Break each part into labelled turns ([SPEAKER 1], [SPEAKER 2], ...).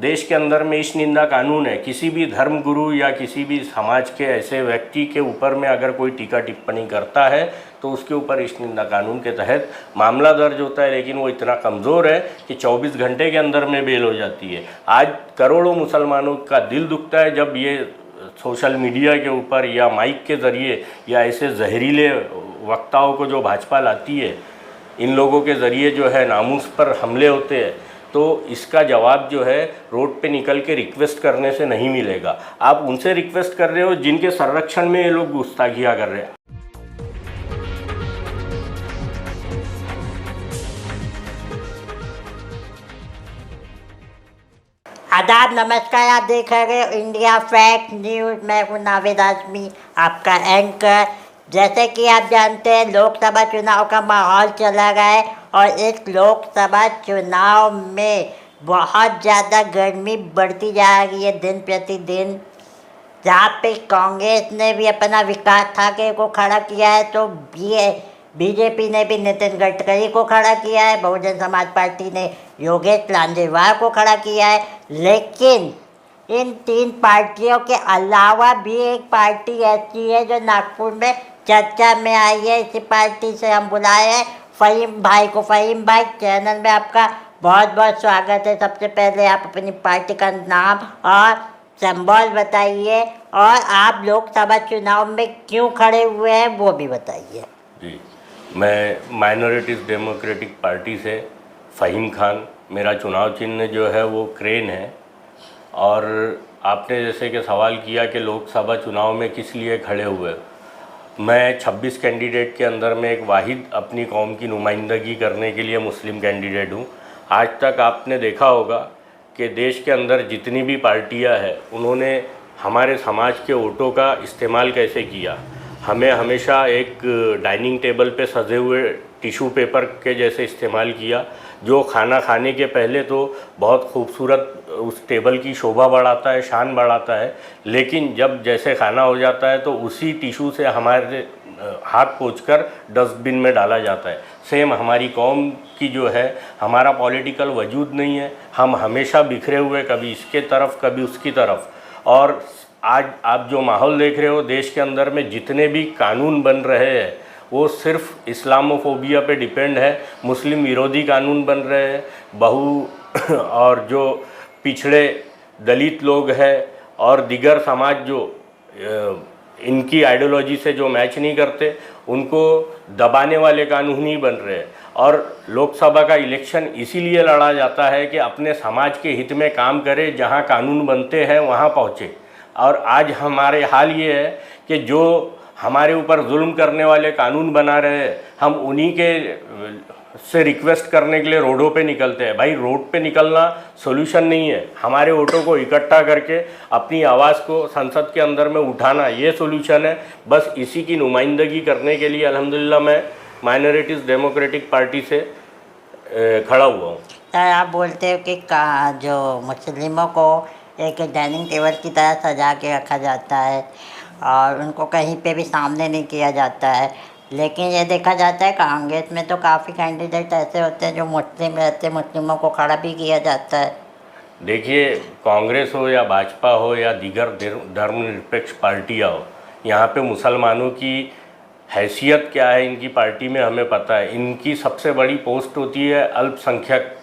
[SPEAKER 1] देश के अंदर में इस निंदा कानून है, किसी भी धर्म गुरु या किसी भी समाज के ऐसे व्यक्ति के ऊपर में अगर कोई टीका टिप्पणी करता है तो उसके ऊपर इस निंदा कानून के तहत मामला दर्ज होता है। लेकिन वो इतना कमज़ोर है कि 24 घंटे के अंदर में बेल हो जाती है। आज करोड़ों मुसलमानों का दिल दुखता है जब ये सोशल मीडिया के ऊपर या माइक के ज़रिए या ऐसे जहरीले वक्ताओं को जो भाजपा लाती है, इन लोगों के ज़रिए जो है नामूस पर हमले होते हैं, तो इसका जवाब जो है रोड पे निकल के रिक्वेस्ट करने से नहीं मिलेगा। आप उनसे रिक्वेस्ट कर रहे हो जिनके संरक्षण में ये लोग गुस्ताखियाँ कर रहे हैं।
[SPEAKER 2] आदाब, नमस्कार। आप देख रहे हो इंडिया फैक्ट न्यूज़। मैं हूं नावेद आजमी, आपका एंकर। जैसे कि आप जानते हैं, लोकसभा चुनाव का माहौल चला गया है और इस लोकसभा चुनाव में बहुत ज़्यादा गर्मी बढ़ती जा रही है दिन प्रतिदिन। जहाँ पे कांग्रेस ने भी अपना विकास ठाकरे को खड़ा किया है, तो बीजेपी ने भी नितिन गडकरी को खड़ा किया है, बहुजन समाज पार्टी ने योगेश लांजेवार को खड़ा किया है। लेकिन इन तीन पार्टियों के अलावा भी एक पार्टी ऐसी है जो नागपुर में चर्चा में आई है। इसी पार्टी से हम बुलाए हैं फ़हीम भाई को। फ़हीम भाई, चैनल में आपका बहुत बहुत स्वागत है। सबसे पहले आप अपनी पार्टी का नाम और सिंबल बताइए और आप लोकसभा चुनाव में क्यों खड़े हुए हैं वो भी बताइए।
[SPEAKER 1] जी, मैं माइनॉरिटीज़ डेमोक्रेटिक पार्टी से फ़हीम खान, मेरा चुनाव चिन्ह जो है वो क्रेन है। और आपने जैसे कि सवाल किया कि लोकसभा चुनाव में किस लिए खड़े हुए, मैं 26 कैंडिडेट के अंदर में एक वाहिद अपनी कौम की नुमाइंदगी करने के लिए मुस्लिम कैंडिडेट हूँ। आज तक आपने देखा होगा कि देश के अंदर जितनी भी पार्टियां हैं उन्होंने हमारे समाज के वोटों का इस्तेमाल कैसे किया। हमें हमेशा एक डाइनिंग टेबल पे सजे हुए टिश्यू पेपर के जैसे इस्तेमाल किया, जो खाना खाने के पहले तो बहुत खूबसूरत उस टेबल की शोभा बढ़ाता है, शान बढ़ाता है, लेकिन जब जैसे खाना हो जाता है तो उसी टिश्यू से हमारे हाथ पोंछकर डस्टबिन में डाला जाता है। सेम हमारी कौम की जो है, हमारा पॉलिटिकल वजूद नहीं है। हम हमेशा बिखरे हुए, कभी इसके तरफ कभी उसकी तरफ। और आज आप जो माहौल देख रहे हो देश के अंदर में, जितने भी कानून बन रहे हैं वो सिर्फ इस्लामोफोबिया पे डिपेंड है। मुस्लिम विरोधी कानून बन रहे हैं। और जो पिछड़े दलित लोग हैं और दिगर समाज जो इनकी आइडियोलॉजी से जो मैच नहीं करते, उनको दबाने वाले कानून ही बन रहे हैं। और लोकसभा का इलेक्शन इसीलिए लड़ा जाता है कि अपने समाज के हित में काम करे, जहां कानून बनते हैं वहां पहुंचे। और आज हमारे हाल ये है कि जो हमारे ऊपर जुल्म करने वाले कानून बना रहे हैं, हम उन्हीं के से रिक्वेस्ट करने के लिए रोडों पे निकलते हैं। भाई, रोड पे निकलना सॉल्यूशन नहीं है। हमारे वोटों को इकट्ठा करके अपनी आवाज़ को संसद के अंदर में उठाना, ये सॉल्यूशन है। बस इसी की नुमाइंदगी करने के लिए अल्हम्दुलिल्लाह मैं माइनॉरिटीज़ डेमोक्रेटिक पार्टी से खड़ा हुआ हूँ।
[SPEAKER 2] आप बोलते हो कि जो मुस्लिमों को एक डाइनिंग टेबल की तरह सजा के रखा जाता है और उनको कहीं पे भी सामने नहीं किया जाता है, लेकिन ये देखा जाता है कांग्रेस में तो काफ़ी कैंडिडेट ऐसे होते हैं जो मुस्लिम रहते हैं, मुस्लिमों को खड़ा भी किया जाता है।
[SPEAKER 1] देखिए, कांग्रेस हो या भाजपा हो या दीगर धर्मनिरपेक्ष पार्टियाँ हो, यहाँ पे मुसलमानों की हैसियत क्या है इनकी पार्टी में हमें पता है। इनकी सबसे बड़ी पोस्ट होती है अल्पसंख्यक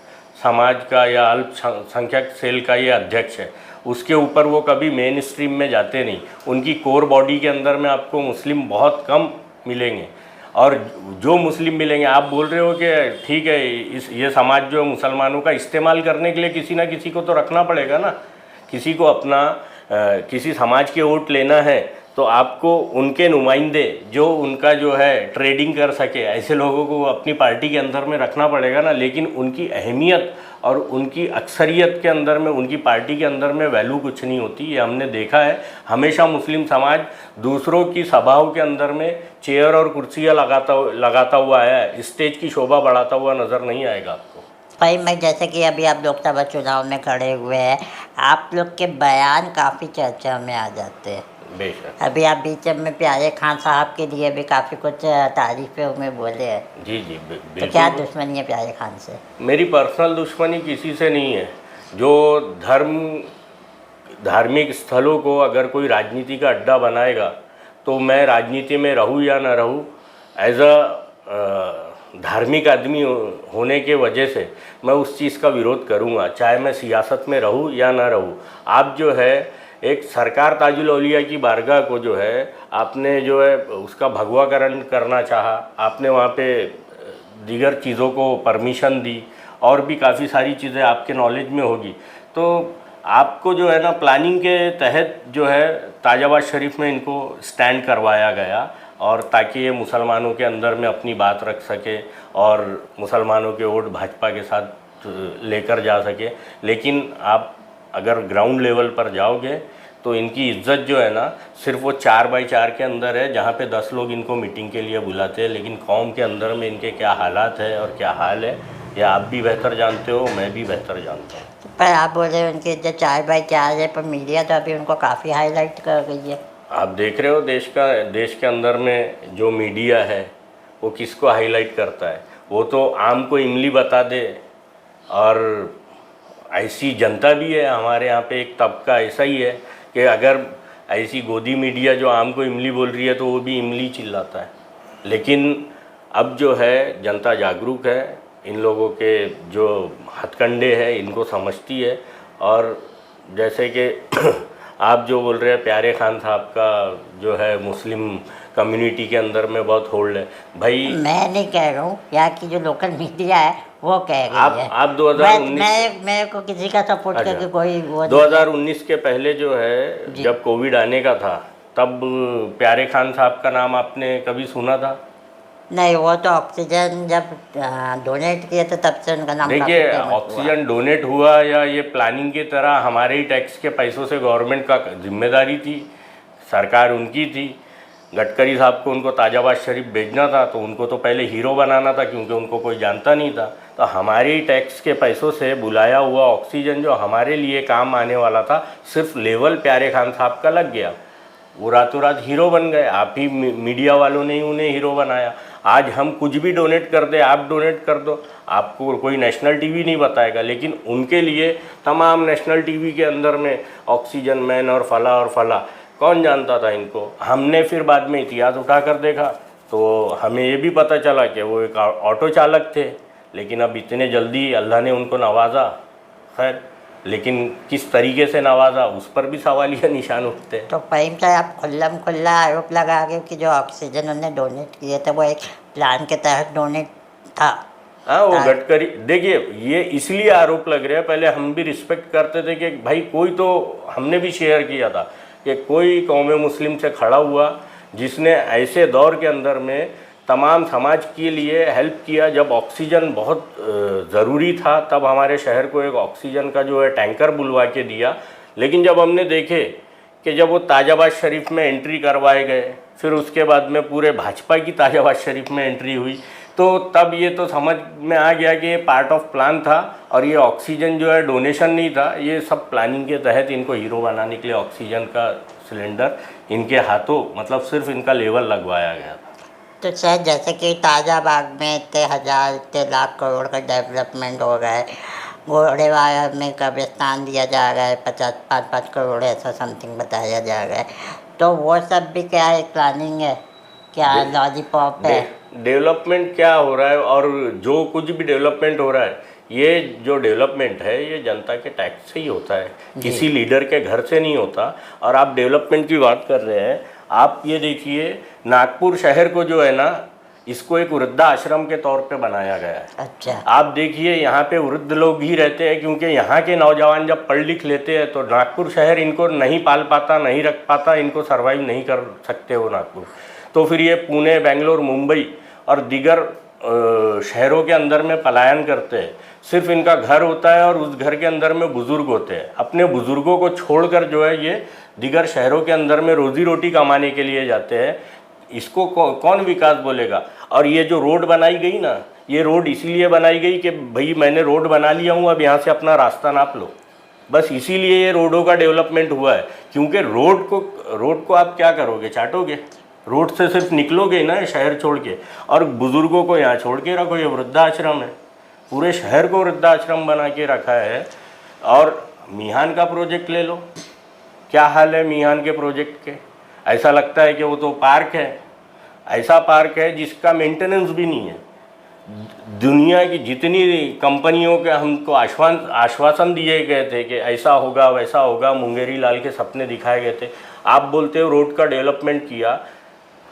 [SPEAKER 1] समाज का या अल्पसंख्यक सेल का ये अध्यक्ष है। उसके ऊपर वो कभी मेन स्ट्रीम में जाते नहीं। उनकी कोर बॉडी के अंदर में आपको मुस्लिम बहुत कम मिलेंगे, और जो मुस्लिम मिलेंगे, आप बोल रहे हो कि ठीक है ये समाज जो मुसलमानों का इस्तेमाल करने के लिए किसी ना किसी को तो रखना पड़ेगा ना। किसी को अपना किसी समाज के वोट लेना है तो आपको उनके नुमाइंदे जो उनका जो है ट्रेडिंग कर सके, ऐसे लोगों को अपनी पार्टी के अंदर में रखना पड़ेगा ना। लेकिन उनकी अहमियत और उनकी अक्सरियत के अंदर में, उनकी पार्टी के अंदर में वैल्यू कुछ नहीं होती। ये हमने देखा है। हमेशा मुस्लिम समाज दूसरों की सभाओं के अंदर में चेयर और कुर्सियाँ लगाता हुआ आया है, स्टेज की शोभा बढ़ाता हुआ नज़र नहीं आएगा आपको।
[SPEAKER 2] भाई, मैं जैसे कि अभी आप लोकसभा चुनाव में खड़े हुए हैं, आप लोग के बयान काफ़ी चर्चा में आ जाते हैं।
[SPEAKER 1] बेशक।
[SPEAKER 2] अभी आप बीच में प्यारे खान साहब के लिए भी काफ़ी कुछ तारीफ़ें में बोले हैं।
[SPEAKER 1] जी,
[SPEAKER 2] तो क्या दुश्मनी है प्यारे खान से?
[SPEAKER 1] मेरी पर्सनल दुश्मनी किसी से नहीं है, जो धार्मिक स्थलों को अगर कोई राजनीति का अड्डा बनाएगा तो मैं राजनीति में रहूँ या ना रहूँ, एज अ धार्मिक आदमी होने के वजह से मैं उस चीज़ का विरोध करूँगा, चाहे मैं सियासत में रहूँ या ना रहूँ। आप जो है एक सरकार ताजुल औलिया की बारगाह को जो है आपने जो है उसका भगवाकरण करना चाहा, आपने वहाँ पे दीगर चीज़ों को परमिशन दी और भी काफ़ी सारी चीज़ें आपके नॉलेज में होगी। तो आपको जो है ना प्लानिंग के तहत जो है ताजाबाद शरीफ में इनको स्टैंड करवाया गया, और ताकि ये मुसलमानों के अंदर में अपनी बात रख सके और मुसलमानों के वोट भाजपा के साथ लेकर जा सके। लेकिन आप अगर ग्राउंड लेवल पर जाओगे तो इनकी इज्जत जो है ना सिर्फ वो 4x4 के अंदर है, जहाँ पे 10 लोग इनको मीटिंग के लिए बुलाते हैं, लेकिन कौम के अंदर में इनके क्या हालात है और क्या हाल है ये आप भी बेहतर जानते हो, मैं भी बेहतर जानता हूँ।
[SPEAKER 2] पर आप बोल रहे हो उनकी इज्जत 4x4 है, पर मीडिया तो अभी उनको काफ़ी हाईलाइट कर रही है।
[SPEAKER 1] आप देख रहे हो देश के अंदर में जो मीडिया है वो किसको हाईलाइट करता है, वो तो आम को इमली बता दे। और ऐसी जनता भी है हमारे यहाँ पे, एक तबका ऐसा ही है कि अगर ऐसी गोदी मीडिया जो आम को इमली बोल रही है तो वो भी इमली चिल्लाता है। लेकिन अब जो है जनता जागरूक है, इन लोगों के जो हथकंडे हैं इनको समझती है। और जैसे कि आप जो बोल रहे हैं प्यारे खान साहब का जो है मुस्लिम कम्युनिटी के अंदर में बहुत होल्ड है, भाई
[SPEAKER 2] मैं नहीं कह रहा हूँ, यहाँ की जो लोकल मीडिया है वो कह रही है।
[SPEAKER 1] आप 2019
[SPEAKER 2] मैं को किसी का सपोर्ट
[SPEAKER 1] अच्छा,
[SPEAKER 2] करके कोई वो
[SPEAKER 1] 2019 के पहले जो है जब कोविड आने का था तब प्यारे खान साहब का नाम आपने कभी सुना था?
[SPEAKER 2] नहीं, वो तो ऑक्सीजन जब डोनेट किए थे तब से उनका नाम
[SPEAKER 1] देखिए, ऑक्सीजन डोनेट हुआ या ये प्लानिंग की तरह हमारे ही टैक्स के पैसों से गवर्नमेंट का जिम्मेदारी थी, सरकार उनकी थी। गडकरी साहब को उनको ताजाबाद शरीफ भेजना था तो उनको तो पहले हीरो बनाना था, क्योंकि उनको कोई जानता नहीं था। तो हमारे ही टैक्स के पैसों से बुलाया हुआ ऑक्सीजन जो हमारे लिए काम आने वाला था, सिर्फ लेवल प्यारे खान साहब का लग गया, वो रातों रात हीरो बन गए। आप ही मीडिया वालों ने ही उन्हें हीरो बनाया। आज हम कुछ भी डोनेट कर दे, आप डोनेट कर दो, आपको कोई नेशनल टीवी नहीं बताएगा, लेकिन उनके लिए तमाम नेशनल टीवी के अंदर में ऑक्सीजन मैन और फला कौन जानता था इनको। हमने फिर बाद में इतिहास उठाकर देखा तो हमें ये भी पता चला कि वो एक ऑटो चालक थे, लेकिन अब इतने जल्दी अल्लाह ने उनको नवाजा। खैर, लेकिन किस तरीके से नवाजा उस पर भी सवालिया निशान उठते हैं।
[SPEAKER 2] तो फहीम साहब आप खुल्ला आरोप लगा रहे हो कि जो ऑक्सीजन उन्होंने डोनेट किए थे वो एक प्लान के तहत डोनेट था।
[SPEAKER 1] हाँ, वो गडकरी, देखिए ये इसलिए आरोप लग रहे हैं, पहले हम भी रिस्पेक्ट करते थे कि भाई कोई तो, हमने भी शेयर किया था कि कोई कौम मुस्लिम से खड़ा हुआ जिसने ऐसे दौर के अंदर में तमाम समाज के लिए हेल्प किया। जब ऑक्सीजन बहुत ज़रूरी था तब हमारे शहर को एक ऑक्सीजन का जो है टैंकर बुलवा के दिया। लेकिन जब हमने देखे कि जब वो ताजाबाद शरीफ में एंट्री करवाए गए, फिर उसके बाद में पूरे भाजपा की ताजाबाद शरीफ में एंट्री हुई, तो तब ये तो समझ में आ गया कि ये पार्ट ऑफ प्लान था और ये ऑक्सीजन जो है डोनेशन नहीं था, ये सब प्लानिंग के तहत इनको हीरो बनाने के लिए ऑक्सीजन का सिलेंडर इनके हाथों, मतलब सिर्फ इनका लेवल लगवाया गया था।
[SPEAKER 2] तो शायद जैसे कि ताजाबाग में इतने हज़ार इतने लाख करोड़ का डेवलपमेंट हो रहा है, घोड़ेवाला में कब्रिस्तान दिया जा रहा है 5 करोड़ ऐसा समथिंग बताया जा रहा है, तो वो सब भी क्या एक प्लानिंग है, क्या लॉलीपॉप है?
[SPEAKER 1] डेवलपमेंट क्या हो रहा है, और जो कुछ भी डेवलपमेंट हो रहा है, ये जो डेवलपमेंट है ये जनता के टैक्स से ही होता है, किसी लीडर के घर से नहीं होता। और आप डेवलपमेंट की बात कर रहे हैं, आप ये देखिए नागपुर शहर को जो है ना, इसको एक वृद्धाश्रम के तौर पे बनाया गया है।
[SPEAKER 2] अच्छा,
[SPEAKER 1] आप देखिए यहाँ पे वृद्ध लोग ही रहते हैं, क्योंकि यहाँ के नौजवान जब पढ़ लिख लेते हैं तो नागपुर शहर इनको नहीं पाल पाता, नहीं रख पाता, इनको सर्वाइव नहीं कर सकते वो नागपुर। तो फिर ये पुणे, बेंगलोर, मुंबई और दीगर शहरों के अंदर में पलायन करते हैं। सिर्फ इनका घर होता है और उस घर के अंदर में बुज़ुर्ग होते हैं। अपने बुज़ुर्गों को छोड़कर जो है ये दीगर शहरों के अंदर में रोज़ी रोटी कमाने के लिए जाते हैं। इसको कौन विकास बोलेगा? और ये जो रोड बनाई गई ना, ये रोड इसीलिए बनाई गई कि भाई मैंने रोड बना लिया हूँ, अब यहाँ से अपना रास्ता नाप लो, बस इसीलिए ये रोडों का डेवलपमेंट हुआ है। क्योंकि रोड को आप क्या करोगे, चाटोगे? रोड से सिर्फ निकलोगे ना शहर छोड़ के, और बुज़ुर्गों को यहाँ छोड़ के रखो। ये वृद्धाश्रम है, पूरे शहर को वृद्धाश्रम बना के रखा है। और मिहान का प्रोजेक्ट ले लो, क्या हाल है मिहान के प्रोजेक्ट के। ऐसा लगता है कि वो तो पार्क है, ऐसा पार्क है जिसका मेंटेनेंस भी नहीं है। दुनिया की जितनी कंपनियों के हमको आश्वासन दिए गए थे कि ऐसा होगा वैसा होगा, मुंगेरी लाल के सपने दिखाए गए थे। आप बोलते हो रोड का डेवलपमेंट किया।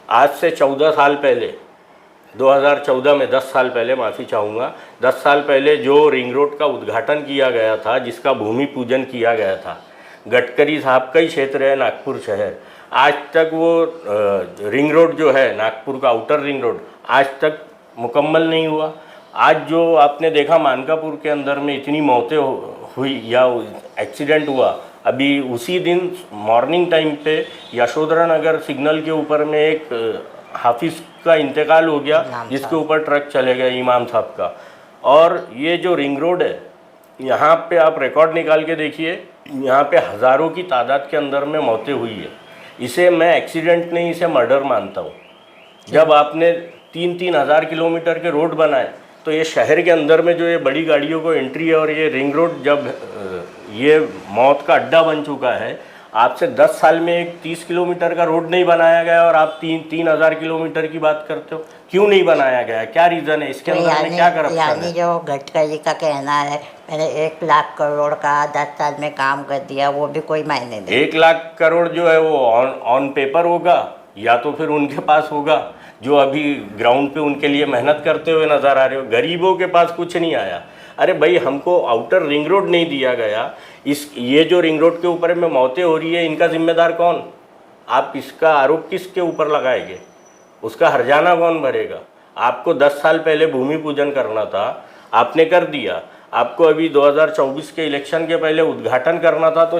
[SPEAKER 1] आज से 14 साल पहले, 2014 में 10 साल पहले, माफ़ी चाहूँगा, 10 साल पहले जो रिंग रोड का उद्घाटन किया गया था, जिसका भूमि पूजन किया गया था, गडकरी साहब का ही क्षेत्र है नागपुर शहर, आज तक वो रिंग रोड जो है नागपुर का आउटर रिंग रोड आज तक मुकम्मल नहीं हुआ। आज जो आपने देखा मानकापुर के अंदर में इतनी मौतें हुई या एक्सीडेंट हुआ, अभी उसी दिन मॉर्निंग टाइम पे यशोधरा नगर सिग्नल के ऊपर में एक हाफिज़ का इंतकाल हो गया, जिसके ऊपर ट्रक चले गए, इमाम साहब का। और ये जो रिंग रोड है, यहाँ पे आप रिकॉर्ड निकाल के देखिए, यहाँ पे हज़ारों की तादाद के अंदर में मौतें हुई है। इसे मैं एक्सीडेंट नहीं, इसे मर्डर मानता हूँ। जब आपने 3-3 हज़ार किलोमीटर के रोड बनाए, तो ये शहर के अंदर में जो ये बड़ी गाड़ियों को एंट्री है, और ये रिंग रोड जब ये मौत का अड्डा बन चुका है, आपसे 10 साल में एक 30 किलोमीटर का रोड नहीं बनाया गया और आप 3-3 हज़ार किलोमीटर की बात करते हो। क्यों नहीं बनाया गया, क्या रीज़न है इसके अंदर में, क्या करप्शन है?
[SPEAKER 2] जो गडकरी का कहना है मैंने 1 लाख करोड़ का 10 साल में काम कर दिया, वो भी कोई मायने नहीं।
[SPEAKER 1] 1 लाख करोड़ जो है वो ऑन पेपर होगा, या तो फिर उनके पास होगा जो अभी ग्राउंड पे उनके लिए मेहनत करते हुए नज़र आ रहे हो। गरीबों के पास कुछ नहीं आया। अरे भाई, हमको आउटर रिंग रोड नहीं दिया गया, ये जो रिंग रोड के ऊपर में मौतें हो रही है, इनका जिम्मेदार कौन? आप इसका आरोप किसके ऊपर लगाएंगे? उसका हर्जाना कौन भरेगा? आपको 10 साल पहले भूमि पूजन करना था, आपने कर दिया। आपको अभी 2024 के इलेक्शन के पहले उद्घाटन करना था, तो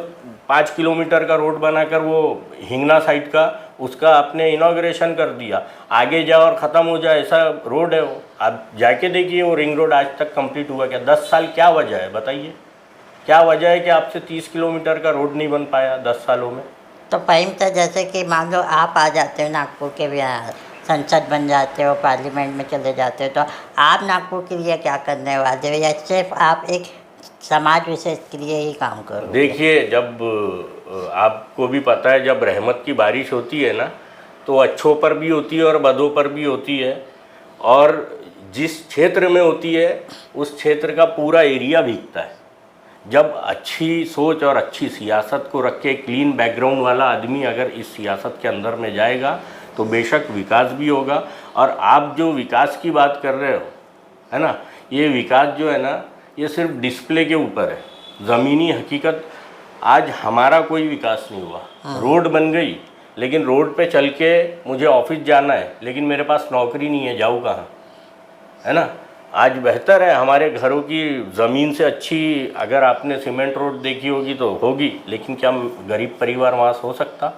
[SPEAKER 1] 5 किलोमीटर का रोड बनाकर वो हिंगना साइड का उसका आपने इनॉग्रेशन कर दिया। आगे जाओ और ख़त्म हो जाए ऐसा रोड है वो। आप जाके देखिए वो रिंग रोड आज तक कंप्लीट हुआ क्या? 10 साल क्या वजह है बताइए? क्या वजह है कि आपसे 30 किलोमीटर का रोड नहीं बन पाया 10 सालों में?
[SPEAKER 2] तो फहीम सर, जैसे कि मान लो आप आ जाते हो नागपुर के बिहार, संसद बन जाते हो, पार्लियामेंट में चले जाते हो, तो आप नागपुर के लिए क्या करने वाले हो, या सिर्फ आप एक समाज विशेष के लिए ही काम करो?
[SPEAKER 1] देखिए, जब आपको भी पता है, जब रहमत की बारिश होती है ना, तो अच्छों पर भी होती है और बदों पर भी होती है। और जिस क्षेत्र में होती है उस क्षेत्र का पूरा एरिया भीगता है। जब अच्छी सोच और अच्छी सियासत को रख के क्लीन बैकग्राउंड वाला आदमी अगर इस सियासत के अंदर में जाएगा, तो बेशक विकास भी होगा। और आप जो विकास की बात कर रहे हो, है ना, ये विकास जो है ना, ये सिर्फ डिस्प्ले के ऊपर है। ज़मीनी हकीकत, आज हमारा कोई विकास नहीं हुआ। रोड बन गई, लेकिन रोड पे चल के मुझे ऑफिस जाना है, लेकिन मेरे पास नौकरी नहीं है, जाऊँ कहाँ? है ना। आज बेहतर है, हमारे घरों की ज़मीन से अच्छी अगर आपने सीमेंट रोड देखी होगी तो होगी, लेकिन क्या गरीब परिवार वहाँ हो सकता?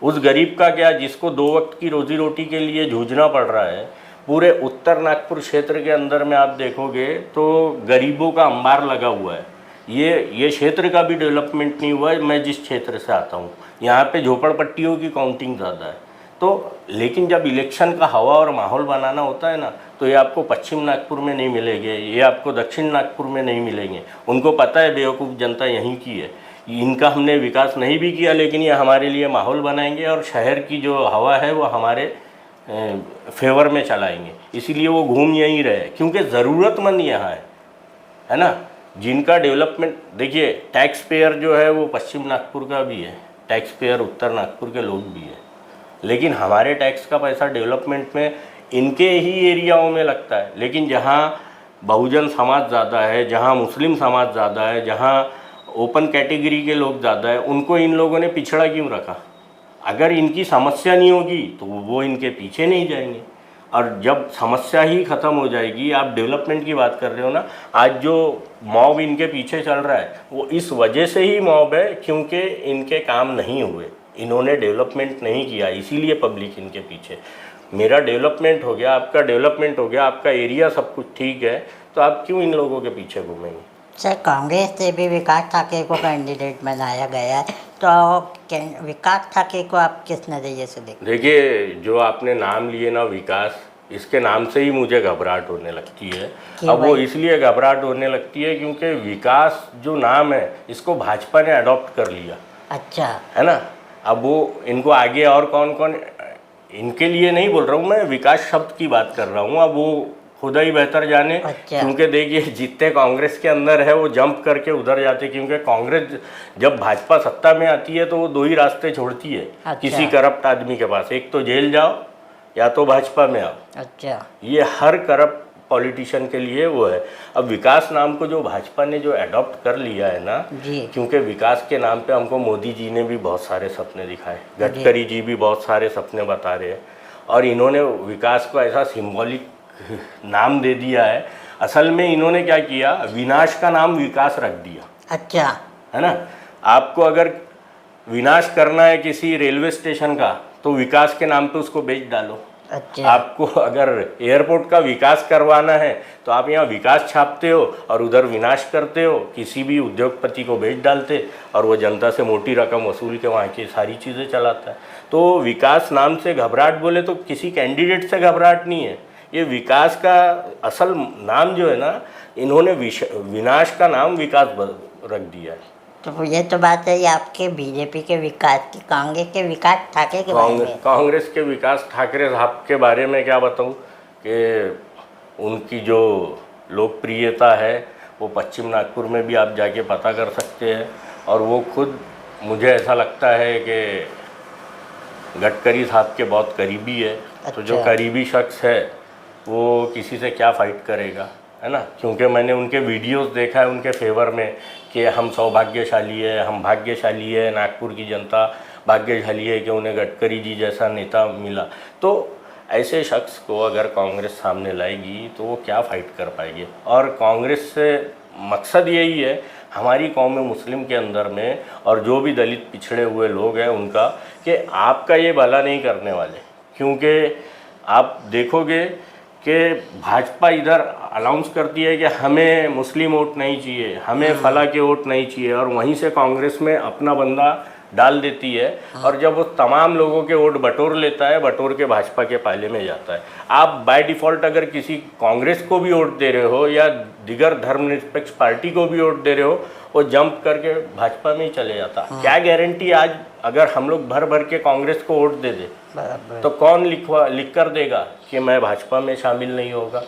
[SPEAKER 1] उस गरीब का क्या, जिसको 2 वक्त की रोज़ी रोटी के लिए जूझना पड़ रहा है। पूरे उत्तर नागपुर क्षेत्र के अंदर में आप देखोगे तो गरीबों का अंबार लगा हुआ है। ये क्षेत्र का भी डेवलपमेंट नहीं हुआ है। मैं जिस क्षेत्र से आता हूँ, यहाँ पे झोपड़पट्टियों की काउंटिंग ज़्यादा है। तो लेकिन जब इलेक्शन का हवा और माहौल बनाना होता है ना, तो ये आपको पश्चिम नागपुर में नहीं मिलेंगे, ये आपको दक्षिण नागपुर में नहीं मिलेंगे। उनको पता है बेवकूफ़ जनता यहीं की है, इनका हमने विकास नहीं भी किया, लेकिन ये हमारे लिए माहौल बनाएंगे और शहर की जो हवा है वो हमारे फेवर में चलाएंगे। इसीलिए वो घूम यहीं रहे, क्योंकि ज़रूरतमंद यहाँ है ना। जिनका डेवलपमेंट, देखिए, टैक्स पेयर जो है वो पश्चिम नागपुर का भी है, टैक्स पेयर उत्तर नागपुर के लोग भी हैं, लेकिन हमारे टैक्स का पैसा डेवलपमेंट में इनके ही एरियाओं में लगता है। लेकिन जहाँ बहुजन समाज ज़्यादा है, जहाँ मुस्लिम समाज ज़्यादा है, जहाँ ओपन कैटेगरी के लोग ज़्यादा है, उनको इन लोगों ने पिछड़ा क्यों रखा? अगर इनकी समस्या नहीं होगी तो वो इनके पीछे नहीं जाएंगे। और जब समस्या ही ख़त्म हो जाएगी, आप डेवलपमेंट की बात कर रहे हो ना, आज जो मॉब इनके पीछे चल रहा है वो इस वजह से ही मॉब है, क्योंकि इनके काम नहीं हुए, इन्होंने डेवलपमेंट नहीं किया, इसीलिए पब्लिक इनके पीछे। मेरा डेवलपमेंट हो गया, आपका डेवलपमेंट हो गया, आपका एरिया सब कुछ ठीक है, तो आप क्यों इन लोगों के पीछे घूमेंगे?
[SPEAKER 2] सर, कांग्रेस से भी विकास ठाकरे को कैंडिडेट बनाया गया है, तो विकास ठाकरे को आप किस नज़रिए से देखते?
[SPEAKER 1] देखिए, जो आपने नाम लिए ना विकास, इसके नाम से ही मुझे घबराहट होने लगती है।
[SPEAKER 2] क्यों
[SPEAKER 1] अब वो
[SPEAKER 2] भाई?
[SPEAKER 1] इसलिए घबराहट होने लगती है क्योंकि विकास जो नाम है इसको भाजपा ने अडॉप्ट कर लिया
[SPEAKER 2] अच्छा
[SPEAKER 1] है ना। अब वो इनको आगे और कौन कौन, इनके लिए नहीं बोल रहा हूँ मैं, विकास शब्द की बात कर रहा हूँ। अब वो खुदा ही बेहतर जाने।
[SPEAKER 2] अच्छा।
[SPEAKER 1] क्योंकि देखिए जितने कांग्रेस के अंदर है वो जंप करके उधर जाते, क्योंकि कांग्रेस जब भाजपा सत्ता में आती है तो वो दो ही रास्ते छोड़ती है
[SPEAKER 2] अच्छा।
[SPEAKER 1] किसी करप्ट आदमी के पास, एक तो जेल जाओ या तो भाजपा में आओ।
[SPEAKER 2] अच्छा
[SPEAKER 1] ये हर करप्ट पॉलिटिशियन के लिए वो है। अब विकास नाम को जो भाजपा ने जो अडॉप्ट कर लिया है ना,
[SPEAKER 2] जी
[SPEAKER 1] क्योंकि विकास के नाम पे हमको मोदी जी ने भी बहुत सारे सपने दिखाए, गडकरी जी भी बहुत सारे सपने बता रहे हैं, और इन्होंने विकास को ऐसा सिंबॉलिक नाम दे दिया है। असल में इन्होंने क्या किया, विनाश का नाम विकास रख दिया,
[SPEAKER 2] अच्छा
[SPEAKER 1] है ना। आपको अगर विनाश करना है किसी रेलवे स्टेशन का तो विकास के नाम पे उसको बेच डालो।
[SPEAKER 2] अच्छा
[SPEAKER 1] आपको अगर एयरपोर्ट का विकास करवाना है तो आप यहाँ विकास छापते हो और उधर विनाश करते हो, किसी भी उद्योगपति को बेच डालते और वो जनता से मोटी रकम वसूल के वहाँ की सारी चीज़ें चलाता है। तो विकास नाम से घबराहट बोले तो किसी कैंडिडेट से घबराहट नहीं है, ये विकास का असल नाम जो है ना, इन्होंने विनाश का नाम विकास रख दिया है।
[SPEAKER 2] तो ये तो बात है, ये आपके बीजेपी के विकास की, कांग्रेस के विकास ठाकरे के बारे में।
[SPEAKER 1] कांग्रेस के विकास ठाकरे साहब के बारे में क्या बताऊं कि उनकी जो लोकप्रियता है वो पश्चिम नागपुर में भी आप जाके पता कर सकते हैं। और वो खुद, मुझे ऐसा लगता है कि गडकरी साहब के बहुत करीबी है। तो जो
[SPEAKER 2] अच्छा।
[SPEAKER 1] करीबी शख्स है वो किसी से क्या फ़ाइट करेगा, है ना। क्योंकि मैंने उनके वीडियोस देखा है उनके फेवर में कि हम सौभाग्यशाली है, हम भाग्यशाली है, नागपुर की जनता भाग्यशाली है कि उन्हें गडकरी जी जैसा नेता मिला। तो ऐसे शख्स को अगर कांग्रेस सामने लाएगी तो वो क्या फ़ाइट कर पाएगी। और कांग्रेस से मकसद यही है हमारी कौम मुस्लिम के अंदर में, और जो भी दलित पिछड़े हुए लोग हैं उनका, कि आपका ये भला नहीं करने वाले। क्योंकि आप देखोगे कि भाजपा इधर अनाउंस करती है कि हमें मुस्लिम वोट नहीं चाहिए, हमें फला के वोट नहीं चाहिए, और वहीं से कांग्रेस में अपना बंदा डाल देती है। और जब वो तमाम लोगों के वोट बटोर लेता है, बटोर के भाजपा के पाले में जाता है। आप बाय डिफ़ॉल्ट अगर किसी कांग्रेस को भी वोट दे रहे हो या दिगर धर्मनिरपेक्ष पार्टी को भी वोट दे रहे हो, वो जंप करके भाजपा में ही चले जाता। क्या गारंटी आज अगर हम लोग भर भर के कांग्रेस को वोट दे दे तो कौन लिख कर देगा कि मैं भाजपा में शामिल नहीं होगा।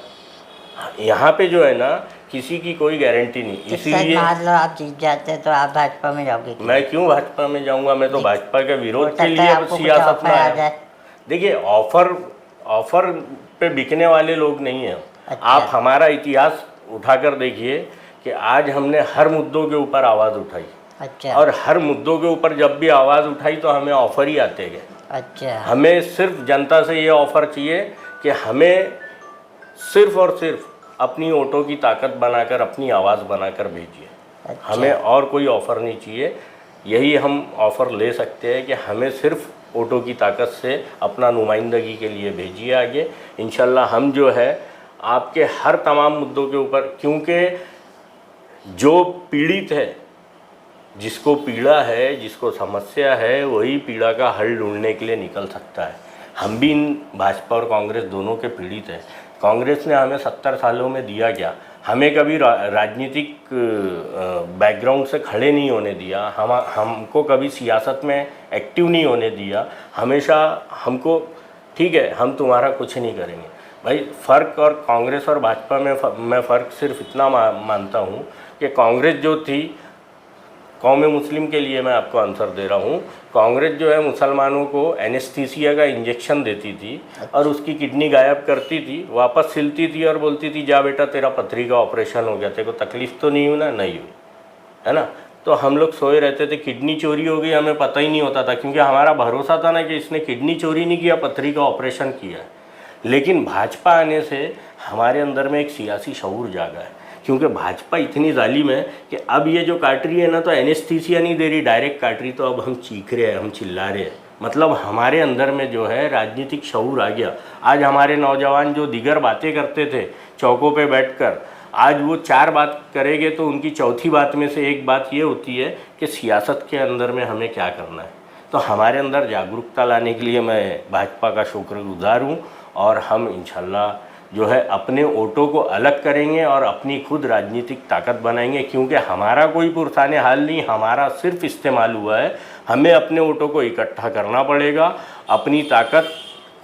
[SPEAKER 1] यहाँ पे जो है ना, किसी की कोई गारंटी नहीं। इसीलिए
[SPEAKER 2] मान लो आप जीत जाते हैं तो आप भाजपा में जाओगे?
[SPEAKER 1] मैं क्यों भाजपा में जाऊँगा, मैं तो भाजपा के विरोध के
[SPEAKER 2] सकता
[SPEAKER 1] लिए
[SPEAKER 2] है
[SPEAKER 1] अब
[SPEAKER 2] आपको कुछ
[SPEAKER 1] सियासत
[SPEAKER 2] ऑफर
[SPEAKER 1] में
[SPEAKER 2] आ
[SPEAKER 1] आया।
[SPEAKER 2] जाए।
[SPEAKER 1] देखिए ऑफर पे बिकने वाले लोग नहीं हैं।
[SPEAKER 2] अच्छा।
[SPEAKER 1] आप हमारा इतिहास उठाकर देखिए कि आज हमने हर मुद्दों के ऊपर आवाज़ उठाई,
[SPEAKER 2] अच्छा
[SPEAKER 1] और हर मुद्दों के ऊपर जब भी आवाज़ उठाई तो हमें ऑफर ही आते गए।
[SPEAKER 2] अच्छा
[SPEAKER 1] हमें सिर्फ जनता से ये ऑफ़र चाहिए कि हमें सिर्फ और सिर्फ अपनी वोटों की ताकत बनाकर, अपनी आवाज़ बनाकर भेजिए।
[SPEAKER 2] अच्छा।
[SPEAKER 1] हमें और कोई ऑफ़र नहीं चाहिए। यही हम ऑफ़र ले सकते हैं कि हमें सिर्फ वोटों की ताकत से अपना नुमाइंदगी के लिए भेजिए आगे। इंशाल्लाह हम जो है आपके हर तमाम मुद्दों के ऊपर, क्योंकि जो पीड़ित है, जिसको पीड़ा है, जिसको समस्या है, वही पीड़ा का हल ढूंढने के लिए निकल सकता है। हम भी इन भाजपा और कांग्रेस दोनों के पीड़ित हैं। कांग्रेस ने हमें 70 सालों में दिया क्या? हमें कभी राजनीतिक बैकग्राउंड से खड़े नहीं होने दिया, हमको कभी सियासत में एक्टिव नहीं होने दिया। हमेशा हमको, ठीक है हम तुम्हारा कुछ नहीं करेंगे। भाई फ़र्क और कांग्रेस और भाजपा में मैं फ़र्क सिर्फ इतना मानता हूँ कि कांग्रेस जो थी, कौम मुस्लिम के लिए मैं आपको आंसर दे रहा हूँ, कांग्रेस जो है मुसलमानों को एनेस्थीसिया का इंजेक्शन देती थी और उसकी किडनी गायब करती थी, वापस सिलती थी और बोलती थी जा बेटा तेरा पथरी का ऑपरेशन हो गया, तेरे को तकलीफ़ तो नहीं हुई ना? नहीं हुई, है ना। तो हम लोग सोए रहते थे, किडनी चोरी हो गई, हमें पता ही नहीं होता था, क्योंकि हमारा भरोसा था ना कि इसने किडनी चोरी नहीं किया, पथरी का ऑपरेशन किया है। लेकिन भाजपा आने से हमारे अंदर में एक सियासी शऊर जागा है, क्योंकि भाजपा इतनी जालिम है कि अब ये जो काट रही है ना, तो एनेस्थीसिया नहीं दे रही, डायरेक्ट काट रही। तो अब हम चीख रहे हैं, हम चिल्ला रहे हैं, मतलब हमारे अंदर में जो है राजनीतिक शऊर आ गया। आज हमारे नौजवान जो दिगर बातें करते थे चौकों पे बैठकर, आज वो 4 बात करेंगे तो उनकी चौथी बात में से एक बात ये होती है कि सियासत के अंदर में हमें क्या करना है। तो हमारे अंदर जागरूकता लाने के लिए मैं भाजपा का शुक्रगुजार हूँ और हम इंशाल्लाह जो है अपने वोटों को अलग करेंगे और अपनी खुद राजनीतिक ताकत बनाएंगे, क्योंकि हमारा कोई पुरसाने हाल नहीं, हमारा सिर्फ इस्तेमाल हुआ है। हमें अपने वोटों को इकट्ठा करना पड़ेगा, अपनी ताकत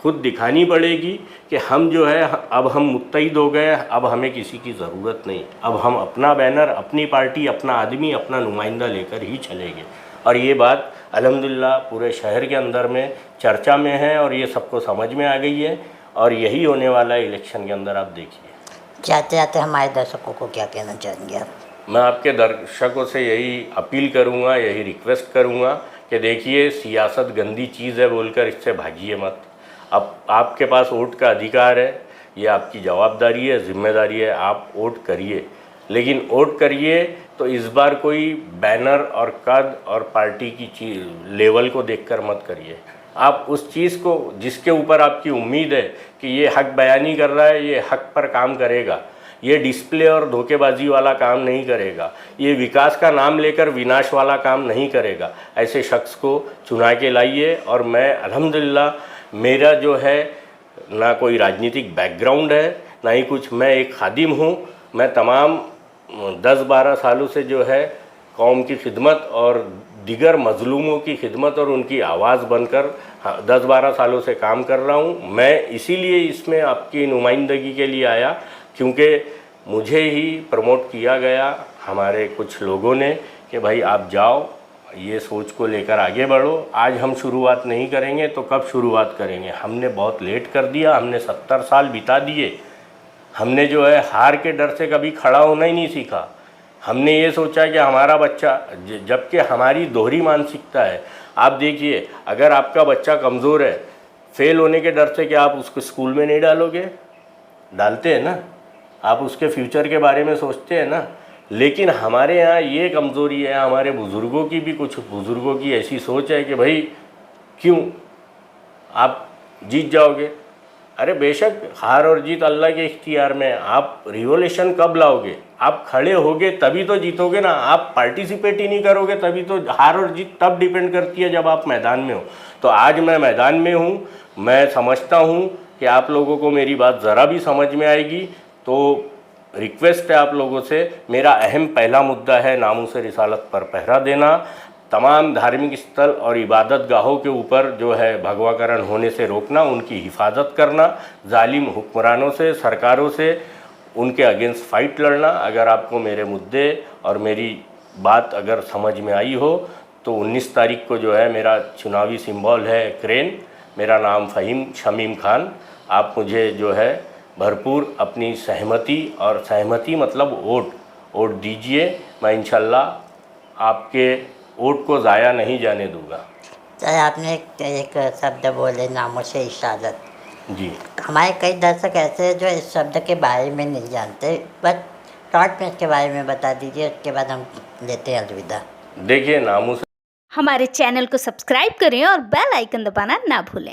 [SPEAKER 1] खुद दिखानी पड़ेगी कि हम जो है अब हम मुत्तहिद हो गए, अब हमें किसी की ज़रूरत नहीं, अब हम अपना बैनर, अपनी पार्टी, अपना आदमी, अपना नुमाइंदा लेकर ही चलेंगे। और ये बात अल्हम्दुलिल्लाह पूरे शहर के अंदर में चर्चा में है और ये सबको समझ में आ गई है और यही होने वाला है इलेक्शन के अंदर। आप देखिए,
[SPEAKER 2] जाते जाते हमारे दर्शकों को क्या कहना चाहेंगे आप?
[SPEAKER 1] मैं आपके दर्शकों से यही अपील करूंगा, यही रिक्वेस्ट करूंगा कि देखिए, सियासत गंदी चीज़ है बोलकर इससे भागिए मत। अब आपके पास वोट का अधिकार है, ये आपकी जवाबदारी है, जिम्मेदारी है, आप वोट करिए, लेकिन वोट करिए तो इस बार कोई बैनर और कद और पार्टी की चीज लेवल को देखकर मत करिए। आप उस चीज़ को जिसके ऊपर आपकी उम्मीद है कि ये हक बयानी कर रहा है, ये हक पर काम करेगा, ये डिस्प्ले और धोखेबाजी वाला काम नहीं करेगा, ये विकास का नाम लेकर विनाश वाला काम नहीं करेगा, ऐसे शख्स को चुना के लाइए। और मैं अल्हम्दुलिल्लाह मेरा जो है ना कोई राजनीतिक बैकग्राउंड है ना ही कुछ, मैं एक खादिम हूँ। मैं तमाम 10-12 सालों से जो है कौम की खिदमत और दिगर मज़लूमों की खिदमत और उनकी आवाज़ बनकर 10-12 सालों से काम कर रहा हूँ। मैं इसीलिए इसमें आपकी नुमाइंदगी के लिए आया, क्योंकि मुझे ही प्रमोट किया गया हमारे कुछ लोगों ने कि भाई आप जाओ, ये सोच को लेकर आगे बढ़ो। आज हम शुरुआत नहीं करेंगे तो कब शुरुआत करेंगे? हमने बहुत लेट कर दिया, हमने 70 साल बिता दिए। हमने जो है हार के डर से कभी खड़ा होना ही नहीं सीखा। हमने ये सोचा कि हमारा बच्चा, जबकि हमारी दोहरी मानसिकता है। आप देखिए, अगर आपका बच्चा कमज़ोर है, फेल होने के डर से क्या आप उसको स्कूल में नहीं डालोगे? डालते हैं ना, आप उसके फ्यूचर के बारे में सोचते हैं ना। लेकिन हमारे यहाँ ये कमज़ोरी है, हमारे बुज़ुर्गों की भी, कुछ बुज़ुर्गों की ऐसी सोच है कि भाई क्यों आप जीत जाओगे। अरे बेशक हार और जीत अल्लाह के इख्तियार में। आप रिवोल्यूशन कब लाओगे? आप खड़े होगे तभी तो जीतोगे ना। आप पार्टिसिपेट ही नहीं करोगे तभी तो हार और जीत तब डिपेंड करती है जब आप मैदान में हो। तो आज मैं मैदान में हूँ, मैं समझता हूँ कि आप लोगों को मेरी बात ज़रा भी समझ में आएगी। तो रिक्वेस्ट है आप लोगों से, मेरा अहम पहला मुद्दा है नामूस रिसालत पर पहरा देना। तमाम धार्मिक स्थल और इबादत गाहों के ऊपर जो है भगवाकरण होने से रोकना, उनकी हिफाजत करना, जालिम हुक्मरानों से, सरकारों से उनके अगेंस्ट फाइट लड़ना। अगर आपको मेरे मुद्दे और मेरी बात अगर समझ में आई हो तो 19 तारीख को जो है मेरा चुनावी सिंबल है क्रेन, मेरा नाम फ़हीम शमीम खान। आप मुझे जो है भरपूर अपनी सहमति, और सहमति मतलब वोट दीजिए। मैं इंशाल्लाह आपके वोट को ज़ाया नहीं जाने दूंगा।
[SPEAKER 2] सर, आपने एक शब्द बोले नामों से इशारत।
[SPEAKER 1] जी,
[SPEAKER 2] हमारे कई दर्शक ऐसे हैं जो इस शब्द के बारे में नहीं जानते, बस शॉर्ट में इसके बारे में बता दीजिए, उसके बाद हम लेते हैं अलविदा।
[SPEAKER 1] देखिए, नामूस
[SPEAKER 3] हमारे चैनल को सब्सक्राइब करें और बेल आइकन दबाना ना भूलें।